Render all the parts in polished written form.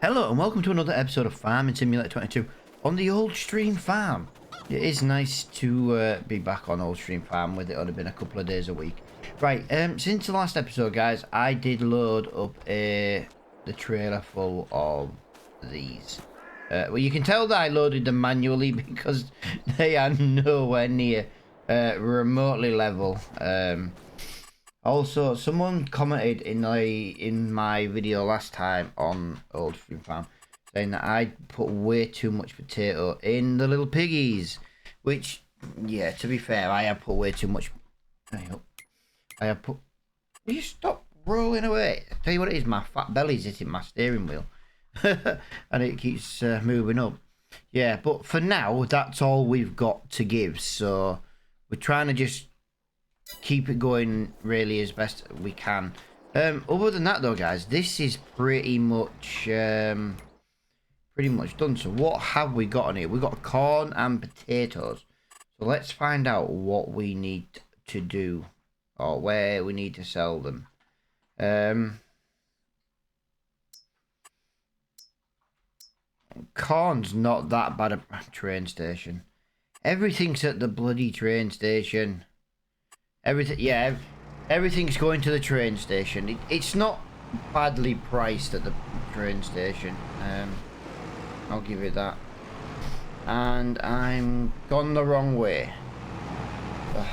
Hello and welcome to another episode of Farming Simulator 22 on the Old Stream Farm. It is nice to be back on Old Stream Farm with it only been a couple of days a week. Right, since the last episode, guys, I did load up the trailer full of these. Well, you can tell that I loaded them manually because they are nowhere near remotely level. Also, someone commented in my video last time on Old Stream Farm saying that I put way too much potato in the little piggies, which, yeah, to be fair, I have put way too much. I have put. Will you stop rolling away? I tell you what it is, my fat belly's hitting my steering wheel, and it keeps moving up. Yeah, but for now, that's all we've got to give. So we're trying to just keep it going really as best we can. Other than that though, guys, this is pretty much done. So what have we got on here? We've got corn and potatoes. So let's find out what we need to do or where we need to sell them. Corn's not that bad a train station. Everything's at the bloody train station. Everything's going to the train station. It's not badly priced at the train station. I'll give it that. And I'm gone the wrong way. Ugh.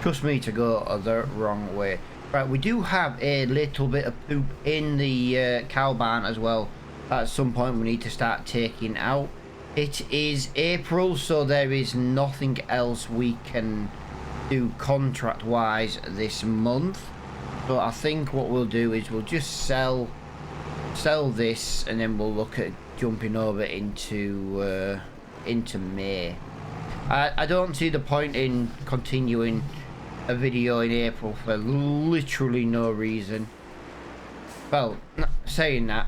Trust me to go the wrong way. Right, we do have a little bit of poop in the cow barn as well. At some point we need to start taking out. It is April, so there is nothing else we can do contract wise this month. So I think what we'll do is we'll just sell this, and then we'll look at jumping over into May. I don't see the point in continuing a video in April for literally no reason. Well, saying that,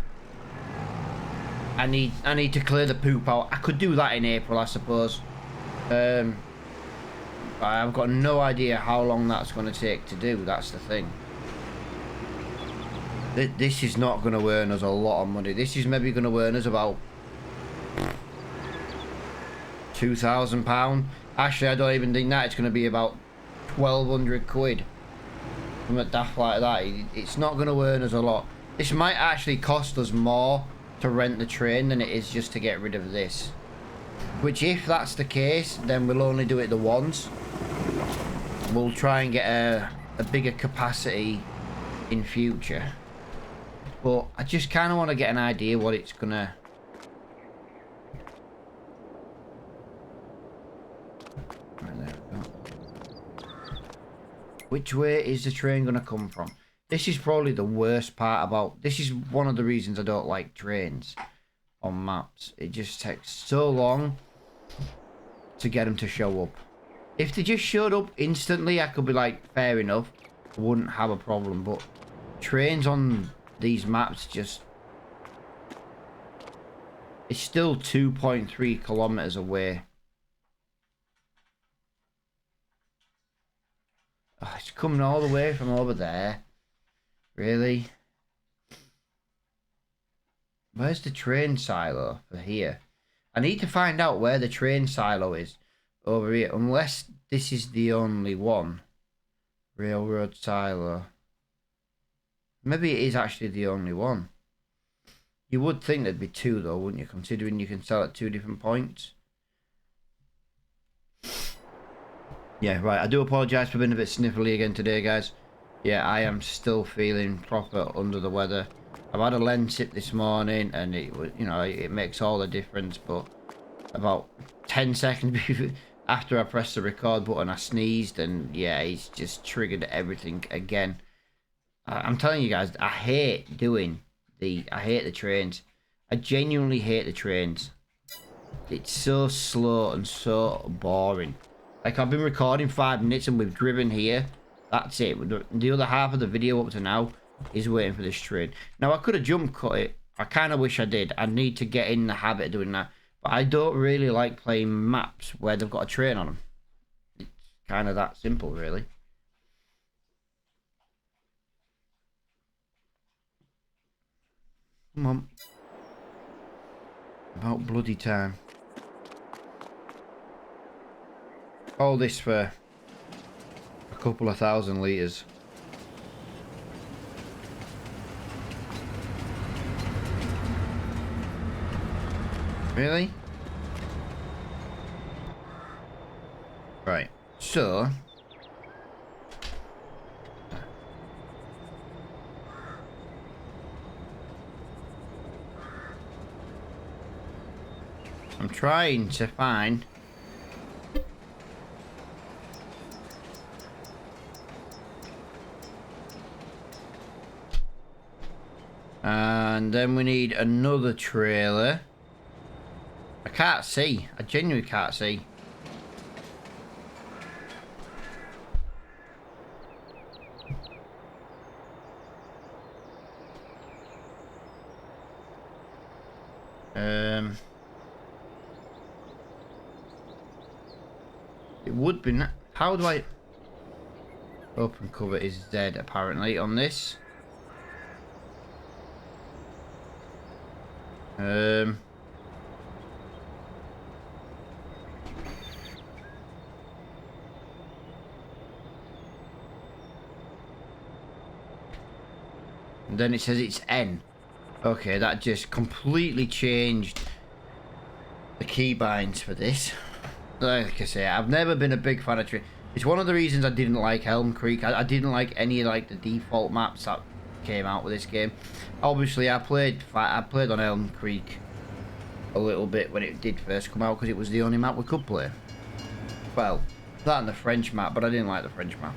I need to clear the poop out. I could do that in April, I suppose. I've got no idea how long that's going to take to do. That's the thing. This is not going to earn us a lot of money. This is maybe going to earn us about £2,000. Actually, I don't even think that. It's going to be about 1,200 quid. Something daft like that. It's not going to earn us a lot. This might actually cost us more to rent the train than it is just to get rid of this. Which, if that's the case, then we'll only do it the once. We'll try and get a bigger capacity in future. But I just kind of want to get an idea what it's gonna... Right, there we go. Which way is the train gonna come from? This is probably the worst part about... This is one of the reasons I don't like trains on maps. It just takes so long to get them to show up. If they just showed up instantly, I could be like, fair enough, I wouldn't have a problem. But trains on these maps just... It's still 2.3 kilometers away. Oh, it's coming all the way from over there. Really? Where's the train silo for here? I need to find out where the train silo is over here, unless this is the only one. Railroad silo. Maybe it is actually the only one. You would think there'd be two though, wouldn't you, considering you can sell at 2 different points. Yeah, right, I do apologise for being a bit sniffly again today, guys. Yeah, I am still feeling proper under the weather. I've had a lens sip this morning, and it was, you know, it makes all the difference. But about 10 seconds after I pressed the record button, I sneezed, and yeah, it's just triggered everything again. I'm telling you guys, I hate the trains. I genuinely hate the trains. It's so slow and so boring. Like, I've been recording 5 minutes and we've driven here. That's it. The other half of the video up to now is waiting for this train. Now, I could have jump cut it. I kind of wish I did. I need to get in the habit of doing that. But I don't really like playing maps where they've got a train on them. It's kind of that simple, really. Come on. About bloody time. All this for a couple of 1,000 litres. Really? Right, so I'm trying to find and then we need another trailer. I can't see. I genuinely can't see. It would be. How do I? Open cover is Z apparently on this. And then it says it's N. Okay, that just completely changed the keybinds for this. Like I say, I've never been a big fan of tree. It's one of the reasons I didn't like Elm Creek. I didn't like any like the default maps that came out with this game. Obviously, I played on Elm Creek a little bit when it did first come out because it was the only map we could play. Well, that and the French map, but I didn't like the French map.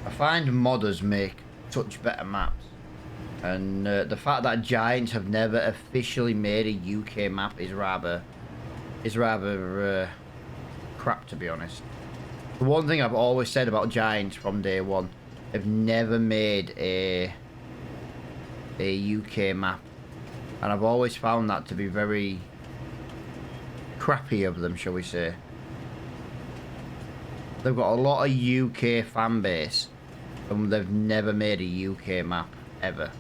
I find modders make such better maps, and the fact that Giants have never officially made a UK map is rather crap, to be honest. The one thing I've always said about Giants from day one, they've never made a UK map, and I've always found that to be very crappy of them, shall we say. They've got a lot of UK fan base, and they've never made a UK map ever.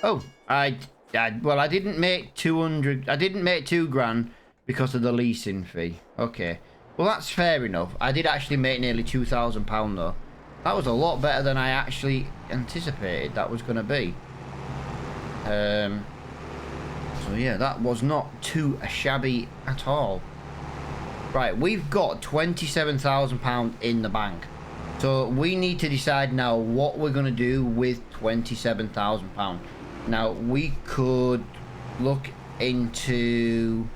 Oh, well, I didn't make 200. I didn't make £2,000 because of the leasing fee. Okay, well that's fair enough. I did actually make nearly £2,000 though. That was a lot better than I actually anticipated that was going to be. So yeah, that was not too shabby at all. Right, we've got £27,000 in the bank. So we need to decide now what we're going to do with £27,000. Now, we could look into...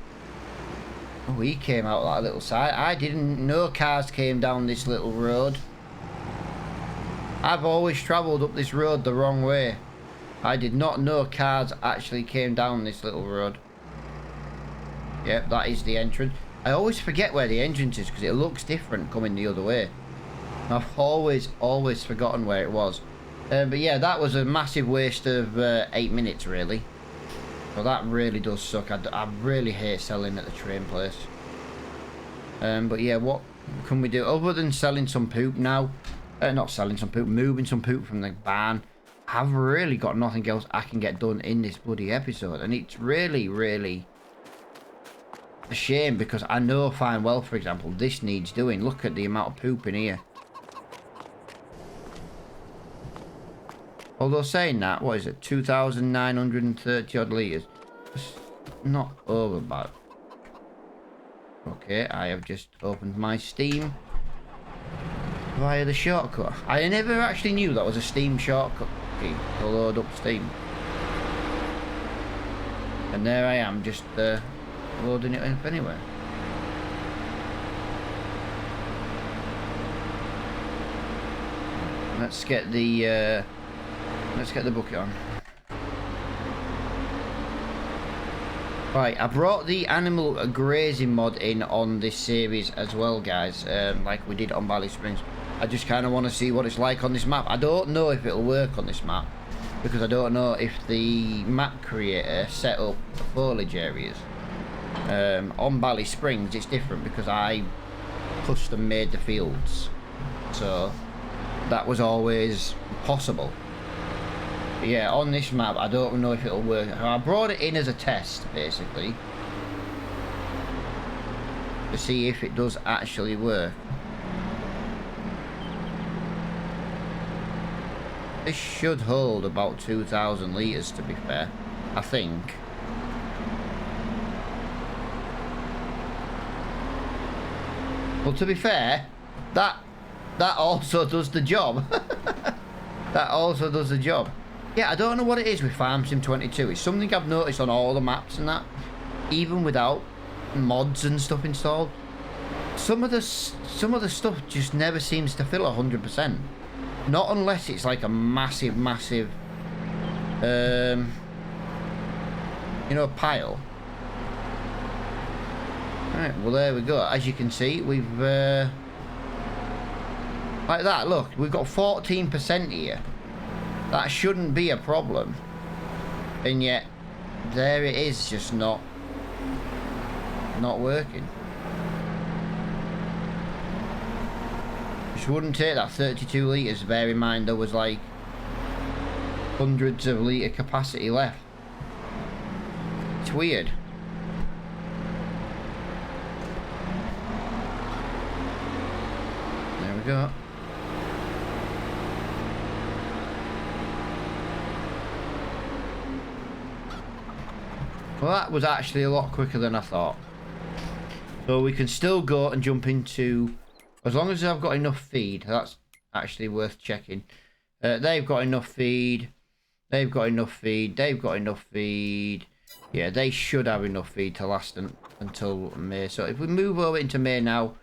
Oh, he came out that little side. I didn't know cars came down this little road. I've always travelled up this road the wrong way. I did not know cars actually came down this little road. Yep, that is the entrance. I always forget where the entrance is because it looks different coming the other way. I've always forgotten where it was. But yeah, that was a massive waste of 8 minutes, really. So that really does suck. I really hate selling at the train place. But yeah, what can we do other than selling some poop now? Not selling some poop, moving some poop from the barn. I've really got nothing else I can get done in this bloody episode, and it's really a shame because I know fine well, for example, this needs doing. Look at the amount of poop in here. Although saying that, what is it? 2,930 odd litres. It's not over bad. Okay, I have just opened my Steam via the shortcut. I never actually knew that was a Steam shortcut key to load up Steam. And there I am, just loading it up anyway. Let's get the bucket on. Right, I brought the animal grazing mod in on this series as well, guys, like we did on Valley Springs. I just kind of want to see what it's like on this map. I don't know if it'll work on this map because I don't know if the map creator set up the foliage areas. On Valley Springs it's different because I custom made the fields, so that was always possible. But yeah, on this map, I don't know if it'll work. I brought it in as a test, basically, to see if it does actually work. This should hold about 2,000 litres, to be fair, I think. Well, to be fair, that also does the job. That also does the job. Yeah, I don't know what it is with Farm Sim 22. It's something I've noticed on all the maps and that, even without mods and stuff installed. Some of the stuff just never seems to fill 100%. Not unless it's like a massive, massive, you know, pile. Right, well, there we go. As you can see, we've, like that, look, we've got 14% here. That shouldn't be a problem. And yet, there it is, just not working. Just wouldn't take that 32 litres. Bear in mind there was like hundreds of litre capacity left. It's weird. There we go. Well, that was actually a lot quicker than I thought. So we can still go and jump into... As long as I've got enough feed, that's actually worth checking. They've got enough feed. They've got enough feed. They've got enough feed. Yeah, they should have enough feed to last until May. So if we move over into May now...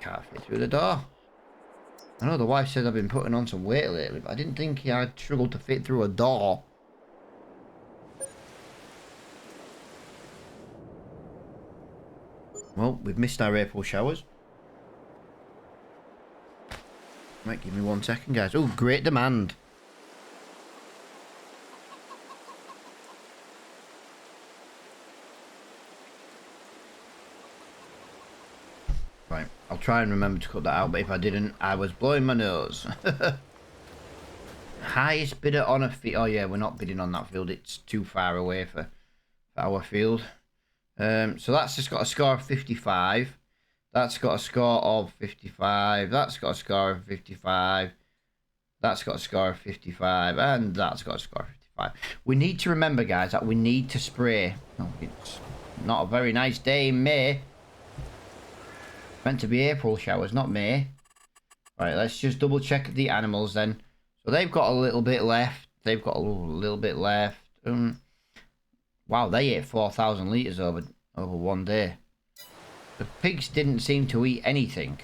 Can't fit through the door. I know the wife said I've been putting on some weight lately, but I didn't think I'd struggle to fit through a door. Well, we've missed our April showers. Might give me 1 second, guys. Oh, great demand. Right, I'll try and remember to cut that out, but if I didn't, I was blowing my nose. Highest bidder on a field. Oh yeah, we're not bidding on that field. It's too far away for our field. So that's just got a score of 55. That's got a score of 55. That's got a score of 55. That's got a score of 55. And that's got a score of 55. We need to remember, guys, that we need to spray. Oh, it's not a very nice day in May. Meant to be April showers, not May. Right, let's just double check the animals then. So they've got a little bit left. They've got a little bit left. Wow, they ate 4,000 litres over 1 day. The pigs didn't seem to eat anything.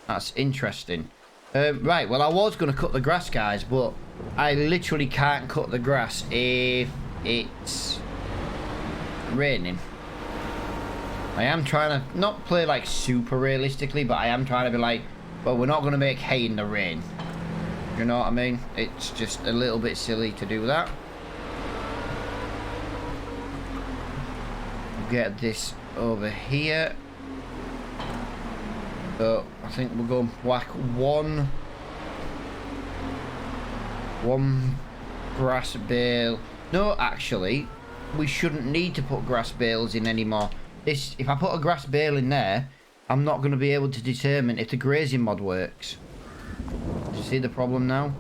That's interesting. Right, well, I was going to cut the grass, guys, but I literally can't cut the grass if it's raining. I am trying to not play like super realistically, but I am trying to be like, well, we're not going to make hay in the rain. You know what I mean? It's just a little bit silly to do that. Get this over here. So I think we're going to whack one grass bale. No, actually, we shouldn't need to put grass bales in anymore. If I put a grass bale in there, I'm not going to be able to determine if the grazing mod works. Do you see the problem now?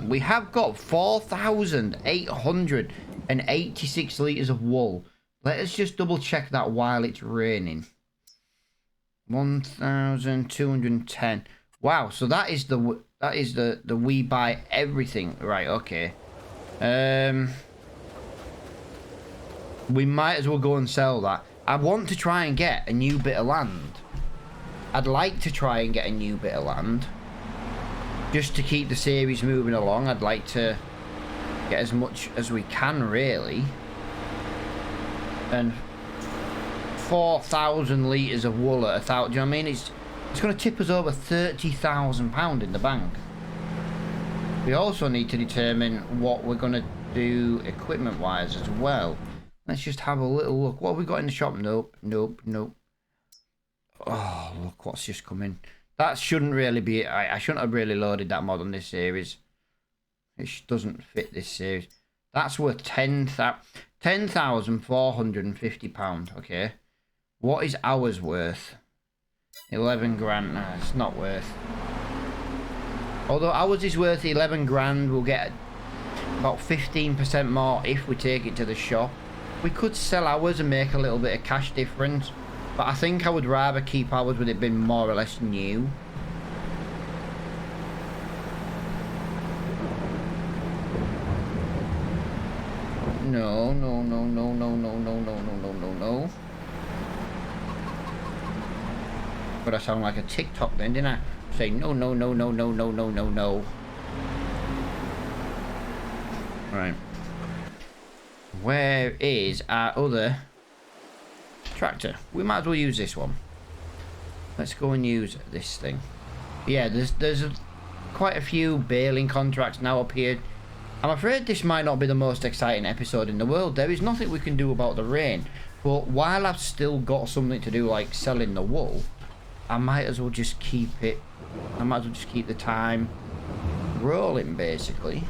We have got 4,886 litres of wool. Let us just double check that while it's raining. 1,210. Wow, so that is the we buy everything. Right, okay. We might as well go and sell that. I want to try and get a new bit of land. I'd like to try and get a new bit of land. Just to keep the series moving along. I'd like to get as much as we can, really. And 4,000 litres of wool at 1,000. Do you know what I mean? It's going to tip us over £30,000 in the bank. We also need to determine what we're going to do equipment-wise as well. Let's just have a little look. What have we got in the shop? Nope, nope, nope. Oh, look what's just come in. That shouldn't really be... I shouldn't have really loaded that mod on this series. It doesn't fit this series. That's worth £10,450, okay? What is ours worth? 11 grand. Nah, it's not worth. Although ours is worth 11 grand, we'll get about 15% more if we take it to the shop. We could sell ours and make a little bit of cash difference, but I think I would rather keep ours with it being more or less new. No, no, no, no, no, no, no, no, no, no, no, no. But I sound like a TikTok then, didn't I? Say no, no, no, no, no, no, no, no, no. Right. Where is our other tractor? We might as well use this one. Let's go and use this thing. Yeah, there's quite a few baling contracts now appeared. I'm afraid this might not be the most exciting episode in the world. There is nothing we can do about the rain. But while I've still got something to do, like selling the wool, I might as well just keep it. I might as well just keep the time rolling, basically.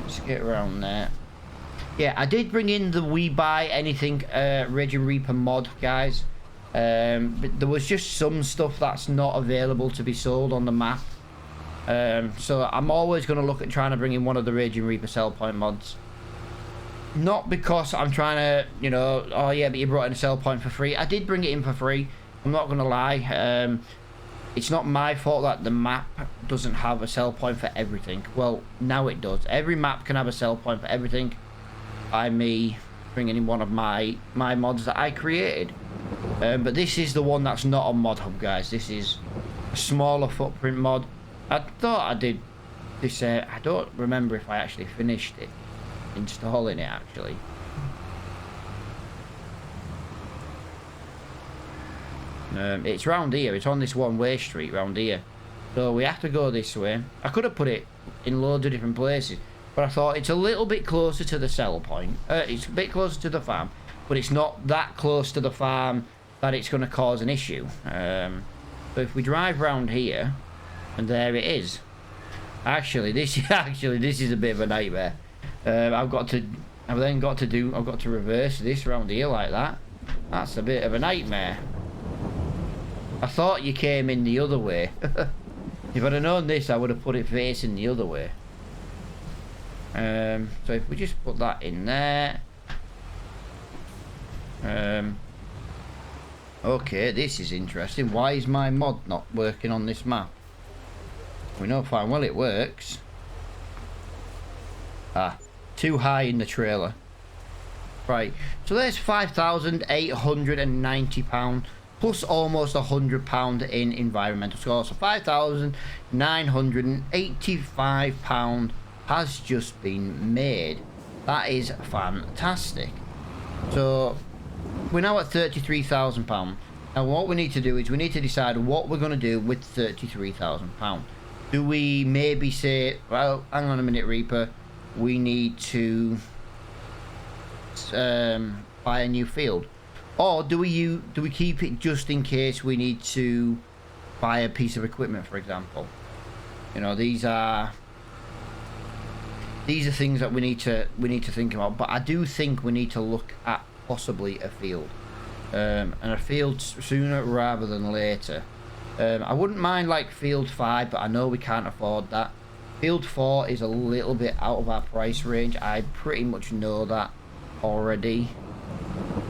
Let's get around there. Yeah, I did bring in the We Buy Anything Raging Reaper mod, guys. But there was just some stuff that's not available to be sold on the map. So I'm always going to look at trying to bring in one of the Raging Reaper sell point mods. Not because I'm trying to, you know, oh yeah, but you brought in a sell point for free. I did bring it in for free. I'm not going to lie. It's not my fault that the map doesn't have a sell point for everything. Well, now it does. Every map can have a sell point for everything. By me bringing in one of my mods that I created. But this is the one that's not on Mod Hub, guys. This is a smaller footprint mod. I thought I did this. I don't remember if I actually finished it, installing it actually. It's round here. It's on this one-way street round here. So we have to go this way. I could have put it in loads of different places, but I thought it's a little bit closer to the sell point. It's a bit closer to the farm, but it's not that close to the farm that it's going to cause an issue. But if we drive round here, and there it is. Actually, this is a bit of a nightmare. I've got to reverse this round here like that. That's a bit of a nightmare. I thought you came in the other way. If I'd have known this, I would have put it facing the other way. So if we just put that in there. Okay, this is interesting. Why is my mod not working on this map? We know fine well it works. Ah, too high in the trailer. Right, so there's £5,890 plus almost £100 in environmental score. So £5,985 has just been made. That is fantastic. So we're now at £33,000. Now what we need to do is we need to decide what we're going to do with £33,000. Do we maybe say, well, hang on a minute, Reaper, we need to buy a new field? Or do we keep it just in case we need to buy a piece of equipment, for example? You know, these are things that we need to think about. But I do think we need to look at possibly a field, and a field sooner rather than later. I wouldn't mind like field 5, but I know we can't afford that. Field 4 is a little bit out of our price range. I pretty much know that already.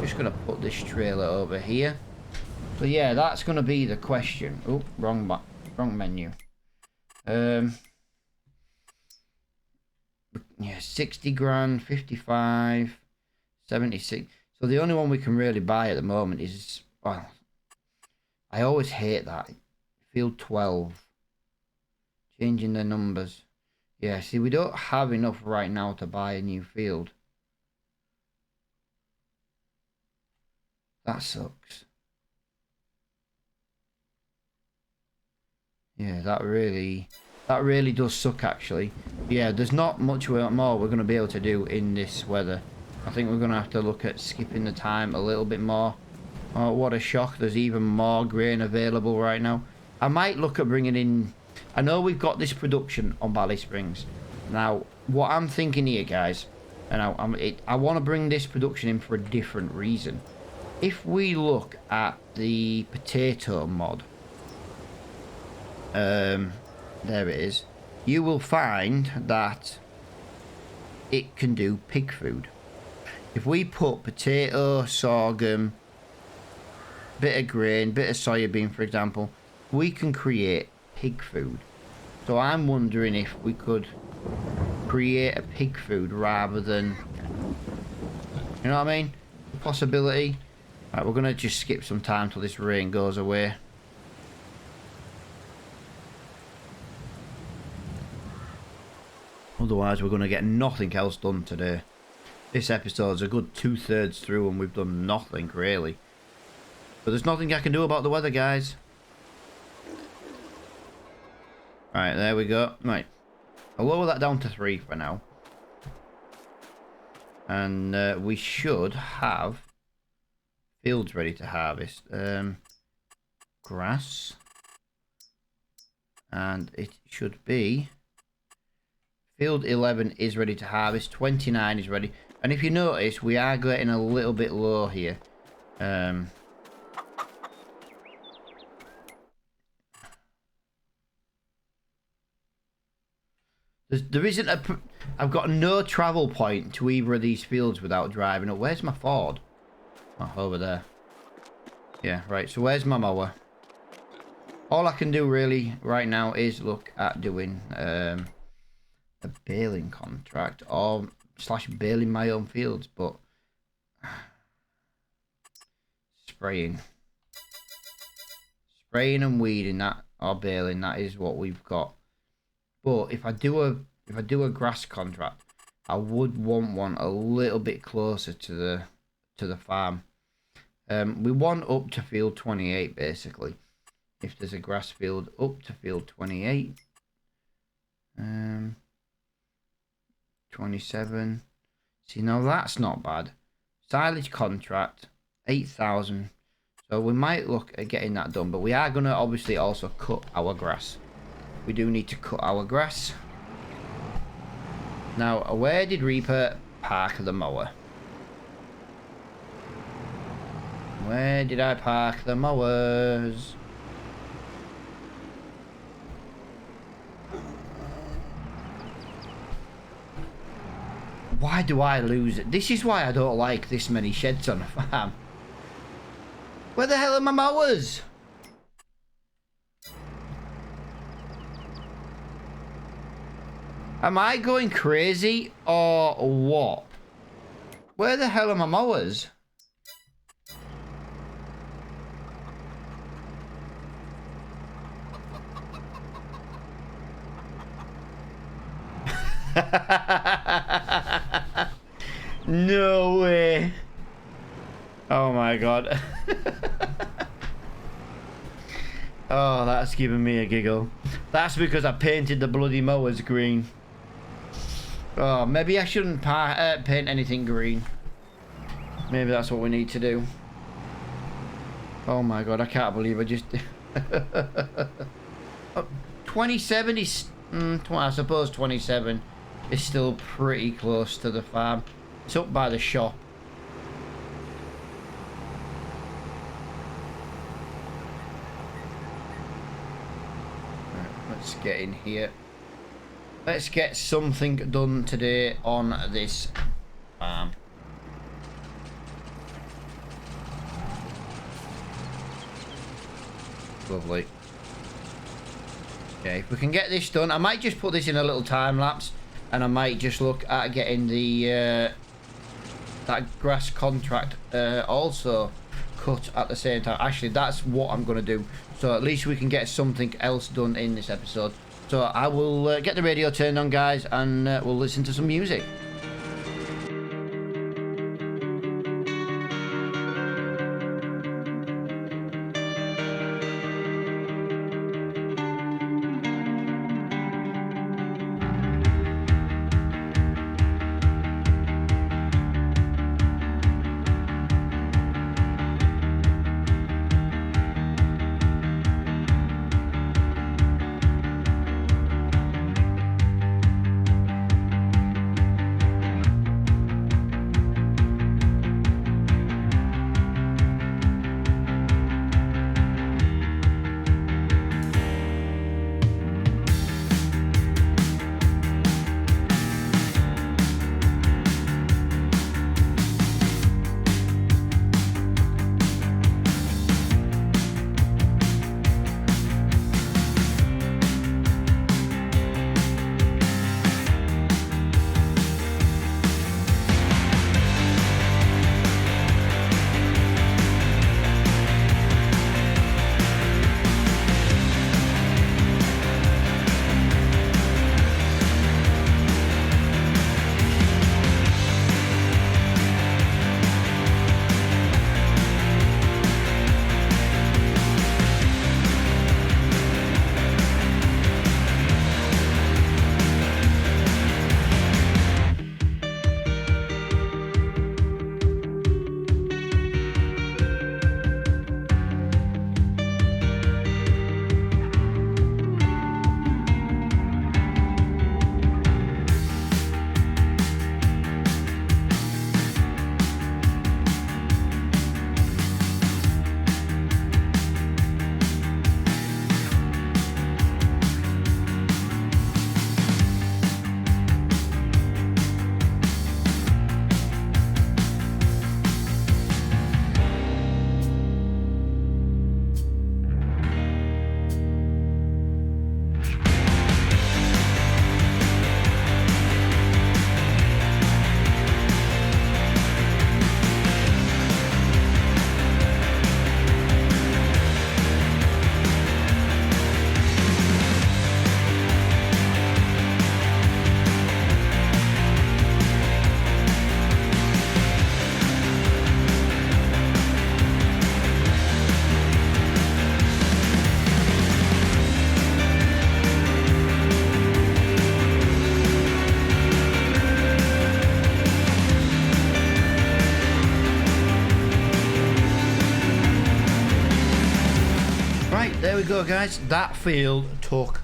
Just gonna put this trailer over here. So yeah, that's gonna be the question. Oh, wrong menu. Yeah, 60 grand, 55, 76. So the only one we can really buy at the moment is, well, I always hate that. Field 12. Changing the numbers. Yeah, see, we don't have enough right now to buy a new field. That sucks. Yeah, that really does suck, actually. Yeah, there's not much more we're going to be able to do in this weather. I think we're going to have to look at skipping the time a little bit more. Oh, what a shock. There's even more grain available right now. I might look at bringing in... I know we've got this production on Valley Springs. Now, what I'm thinking here, guys, and I want to bring this production in for a different reason. If we look at the potato mod, there it is, you will find that it can do pig food. If we put potato, sorghum, bit of grain, bit of soybean, for example, we can create pig food. So I'm wondering if we could create a pig food rather than, you know what I mean? The possibility. Right, we're gonna just skip some time till this rain goes away. Otherwise we're gonna get nothing else done today. This episode's a good 2/3 through and we've done nothing really. But there's nothing I can do about the weather, guys. Right, there we go. Right. I'll lower that down to 3 for now. And we should have fields ready to harvest. Grass. And it should be... Field 11 is ready to harvest. 29 is ready. And if you notice, we are getting a little bit low here. There isn't a... I've got no travel point to either of these fields without driving up. Where's my Ford? Oh, over there. Yeah, right. So where's my mower? All I can do really right now is look at doing a baling contract or / baling my own fields, but spraying and weeding that or baling, that is what we've got. But if I do a grass contract, I would want one a little bit closer to the farm. We want up to field 28 basically. If there's a grass field up to field 28. 27. See, now that's not bad. Silage contract 8,000. So we might look at getting that done, but we are going to obviously also cut our grass. We do need to cut our grass. Now, where did Reaper park the mower? Where did I park the mowers? Why do I lose it? This is why I don't like this many sheds on a farm. Where the hell are my mowers? Am I going crazy or what? Where the hell are my mowers? No way. Oh my god. Oh, that's giving me a giggle. That's because I painted the bloody mowers green. Oh, maybe I shouldn't paint anything green. Maybe that's what we need to do. Oh my god, I can't believe I just... 27 is... I suppose 27 is still pretty close to the farm. It's up by the shop. Right, let's get in here. Let's get something done today on this farm. Lovely. Okay, if we can get this done, I might just put this in a little time lapse, and I might just look at getting the that grass contract also cut at the same time. Actually, that's what I'm going to do, so at least we can get something else done in this episode. So I will get the radio turned on, guys, and we'll listen to some music. Right, there we go, guys. That field took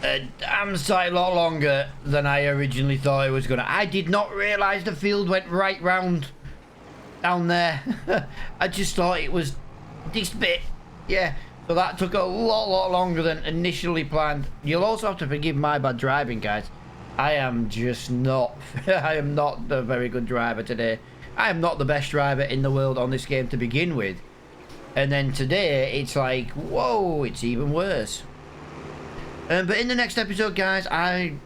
a damn sight lot longer than I originally thought it was gonna. I did not realise the field went right round down there. I just thought it was this bit. Yeah, so that took a lot longer than initially planned. You'll also have to forgive my bad driving, guys. I am just not I am not a very good driver today. I am not the best driver in the world on this game to begin with, and then today it's like, whoa, it's even worse. But in the next episode, guys, I'm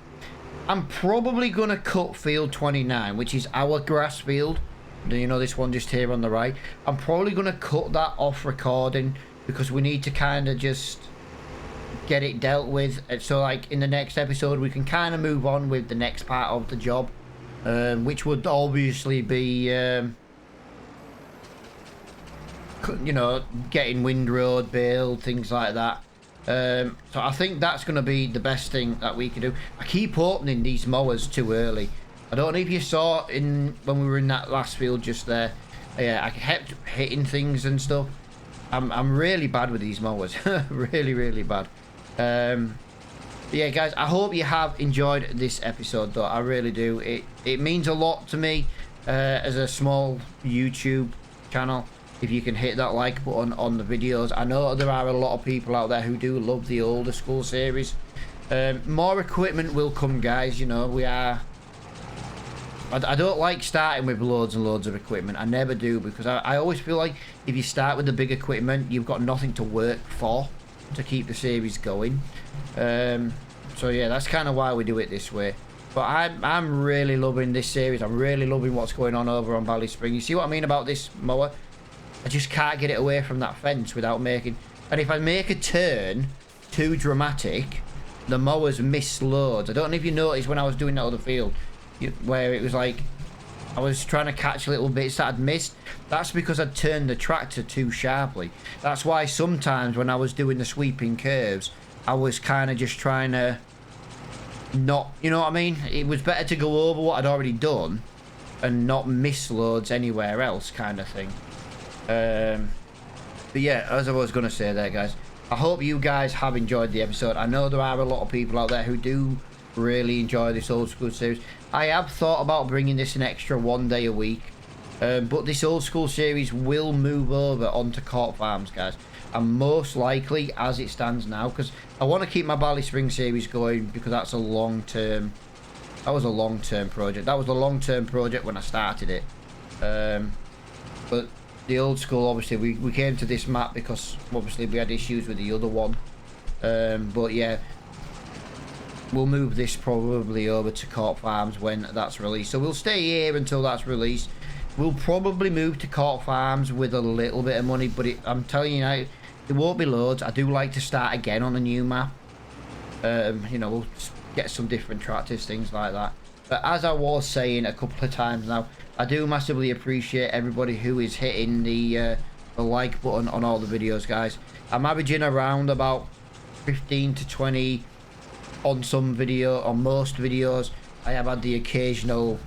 probably gonna cut field 29, which is our grass field. You know, this one just here on the right. I'm probably gonna cut that off recording because we need to kind of just get it dealt with. So like in the next episode we can kind of move on with the next part of the job, which would obviously be you know, getting windroad build, things like that. So I think that's going to be the best thing that we can do. I keep opening these mowers too early. I don't know if you saw in when we were in that last field just there. Yeah, I kept hitting things and stuff. I'm really bad with these mowers. really bad. Yeah, guys, I hope you have enjoyed this episode, though. I really do. It means a lot to me as a small YouTube channel if you can hit that like button on the videos. I know there are a lot of people out there who do love the older school series. More equipment will come, guys. You know, we are... I don't like starting with loads and loads of equipment. I never do, because I always feel like if you start with the big equipment, you've got nothing to work for to keep the series going. So yeah, that's kind of why we do it this way. But I'm really loving this series. I'm really loving what's going on over on Valley Spring. You see what I mean about this mower? I just can't get it away from that fence without making... And if I make a turn too dramatic, the mowers miss loads. I don't know if you noticed when I was doing that other field, where it was like I was trying to catch little bits that I'd missed. That's because I'd turned the tractor too sharply. That's why sometimes when I was doing the sweeping curves, I was kind of just trying to not, you know what I mean? It was better to go over what I'd already done and not miss loads anywhere else, kind of thing. But yeah, as I was going to say there, guys, I hope you guys have enjoyed the episode. I know there are a lot of people out there who do really enjoy this old school series. I have thought about bringing this an extra one day a week, but this old school series will move over onto Court Farms, guys, and most likely as it stands now, because I want to keep my Valley Spring series going, because that's a long-term, that was a long-term project. That was a long-term project when I started it. But the old school, obviously we came to this map because obviously we had issues with the other one. But yeah, we'll move this probably over to Court Farms when that's released. So we'll stay here until that's released. We'll probably move to Court Farms with a little bit of money, but I'm telling you now, it won't be loads. I do like to start again on a new map. You know, we'll get some different tractors, things like that. But as I was saying a couple of times now, I do massively appreciate everybody who is hitting the like button on all the videos, guys. I'm averaging around about 15 to 20 on some video, on most videos. I have had the occasional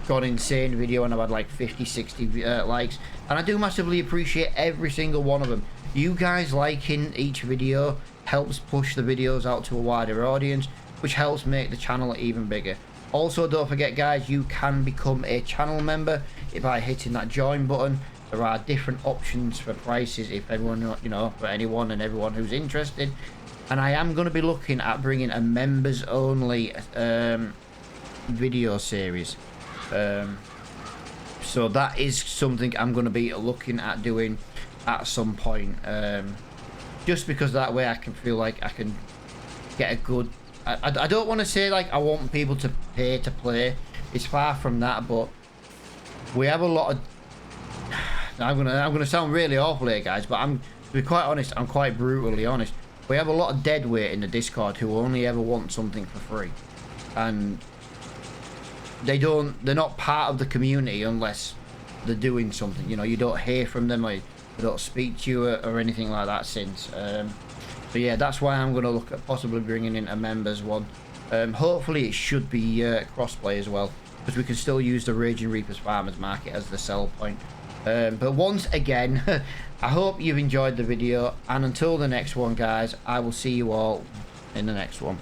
gone insane video and I've had like 50, 60 likes, and I do massively appreciate every single one of them. You guys liking each video helps push the videos out to a wider audience, which helps make the channel even bigger. Also, don't forget, guys, you can become a channel member by hitting that join button. There are different options for prices if everyone, you know, for anyone and everyone who's interested. And I am going to be looking at bringing a members only video series. So that is something I'm going to be looking at doing at some point. Just because that way I can feel like I can get a good... I don't want to say like I want people to pay to play. It's far from that, but we have a lot of... I'm gonna sound really awful here, guys, but to be quite honest, I'm quite brutally honest. We have a lot of deadweight in the Discord who only ever want something for free, and they're not part of the community unless they're doing something. You know, you don't hear from them, or they don't speak to you or anything like that since. So yeah, that's why I'm going to look at possibly bringing in a members one. Hopefully it should be crossplay as well, because we can still use the Raging Reapers Farmers Market as the sell point. But once again, I hope you've enjoyed the video, and until the next one, guys, I will see you all in the next one.